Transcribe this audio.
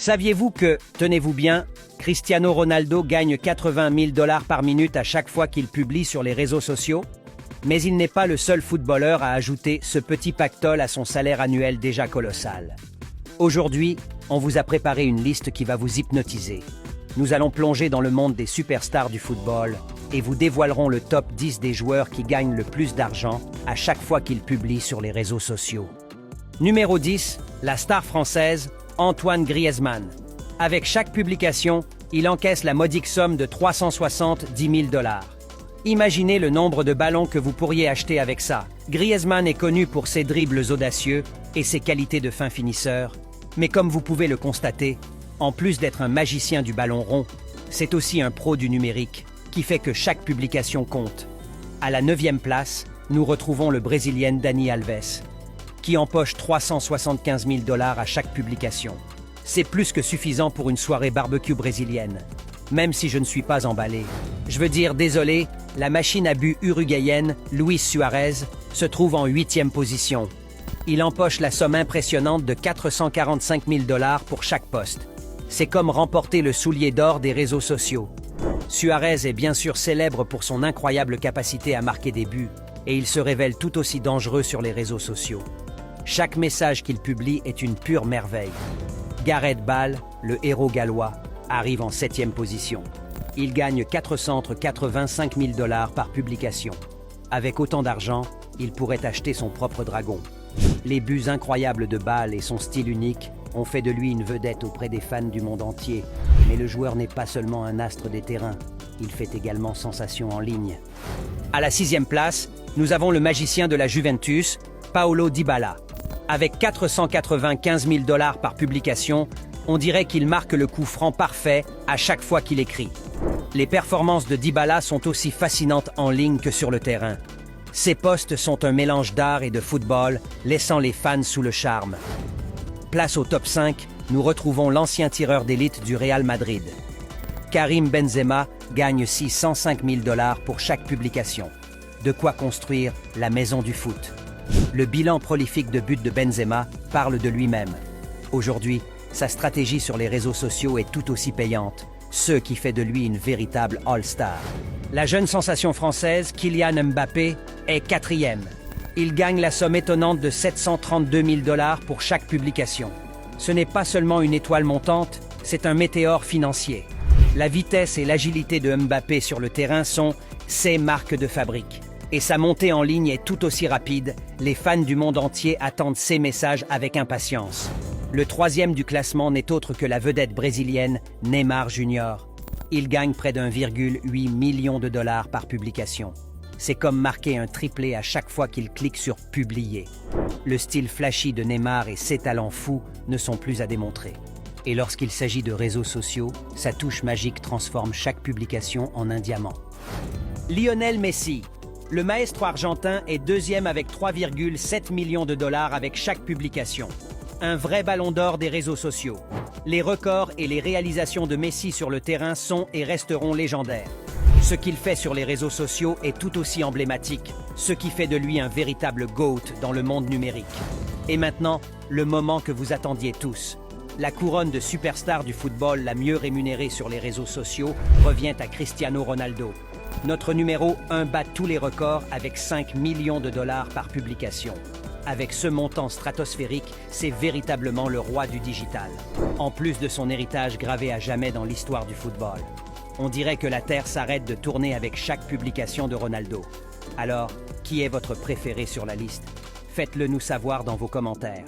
Saviez-vous que, tenez-vous bien, Cristiano Ronaldo gagne 80 000 $ par minute à chaque fois qu'il publie sur les réseaux sociaux? Mais il n'est pas le seul footballeur à ajouter ce petit pactole à son salaire annuel déjà colossal. Aujourd'hui, on vous a préparé une liste qui va vous hypnotiser. Nous allons plonger dans le monde des superstars du football et vous dévoilerons le top 10 des joueurs qui gagnent le plus d'argent à chaque fois qu'ils publient sur les réseaux sociaux. Numéro 10, la star française Antoine Griezmann. Avec chaque publication, il encaisse la modique somme de 370 000 $. Imaginez le nombre de ballons que vous pourriez acheter avec ça. Griezmann est connu pour ses dribbles audacieux et ses qualités de fin finisseur, mais comme vous pouvez le constater, en plus d'être un magicien du ballon rond, c'est aussi un pro du numérique qui fait que chaque publication compte. À la 9e place, nous retrouvons le Brésilien Dani Alves, qui empoche 375 000 $ à chaque publication. C'est plus que suffisant pour une soirée barbecue brésilienne. Même si je ne suis pas emballé. Je veux dire désolé, la machine à but uruguayenne, Luis Suarez, se trouve en 8e position. Il empoche la somme impressionnante de 445 000 $ pour chaque poste. C'est comme remporter le soulier d'or des réseaux sociaux. Suarez est bien sûr célèbre pour son incroyable capacité à marquer des buts, et il se révèle tout aussi dangereux sur les réseaux sociaux. Chaque message qu'il publie est une pure merveille. Gareth Bale, le héros gallois, arrive en 7e position. Il gagne 485 000 $ par publication. Avec autant d'argent, il pourrait acheter son propre dragon. Les buts incroyables de Bale et son style unique ont fait de lui une vedette auprès des fans du monde entier. Mais le joueur n'est pas seulement un astre des terrains, il fait également sensation en ligne. À la 6e place, nous avons le magicien de la Juventus, Paulo Dybala. Avec 495 000 $ par publication, on dirait qu'il marque le coup franc parfait à chaque fois qu'il écrit. Les performances de Dybala sont aussi fascinantes en ligne que sur le terrain. Ses posts sont un mélange d'art et de football, laissant les fans sous le charme. Place au top 5, nous retrouvons l'ancien tireur d'élite du Real Madrid. Karim Benzema gagne 605 000 $ pour chaque publication. De quoi construire la maison du foot. Le bilan prolifique de buts de Benzema parle de lui-même. Aujourd'hui, sa stratégie sur les réseaux sociaux est tout aussi payante, ce qui fait de lui une véritable All-Star. La jeune sensation française, Kylian Mbappé, est 4e. Il gagne la somme étonnante de 732 000 $ pour chaque publication. Ce n'est pas seulement une étoile montante, c'est un météore financier. La vitesse et l'agilité de Mbappé sur le terrain sont ses marques de fabrique. Et sa montée en ligne est tout aussi rapide, les fans du monde entier attendent ses messages avec impatience. Le 3e du classement n'est autre que la vedette brésilienne Neymar Jr. Il gagne près d'1,8 million de $ par publication. C'est comme marquer un triplé à chaque fois qu'il clique sur « Publier ». Le style flashy de Neymar et ses talents fous ne sont plus à démontrer. Et lorsqu'il s'agit de réseaux sociaux, sa touche magique transforme chaque publication en un diamant. Lionel Messi. Le maestro argentin est 2e avec 3,7 millions de $ avec chaque publication. Un vrai ballon d'or des réseaux sociaux. Les records et les réalisations de Messi sur le terrain sont et resteront légendaires. Ce qu'il fait sur les réseaux sociaux est tout aussi emblématique, ce qui fait de lui un véritable GOAT dans le monde numérique. Et maintenant, le moment que vous attendiez tous. La couronne de superstar du football la mieux rémunérée sur les réseaux sociaux revient à Cristiano Ronaldo. Notre numéro 1 bat tous les records avec 5 millions de $ par publication. Avec ce montant stratosphérique, c'est véritablement le roi du digital. En plus de son héritage gravé à jamais dans l'histoire du football. On dirait que la Terre s'arrête de tourner avec chaque publication de Ronaldo. Alors, qui est votre préféré sur la liste? Faites-le nous savoir dans vos commentaires.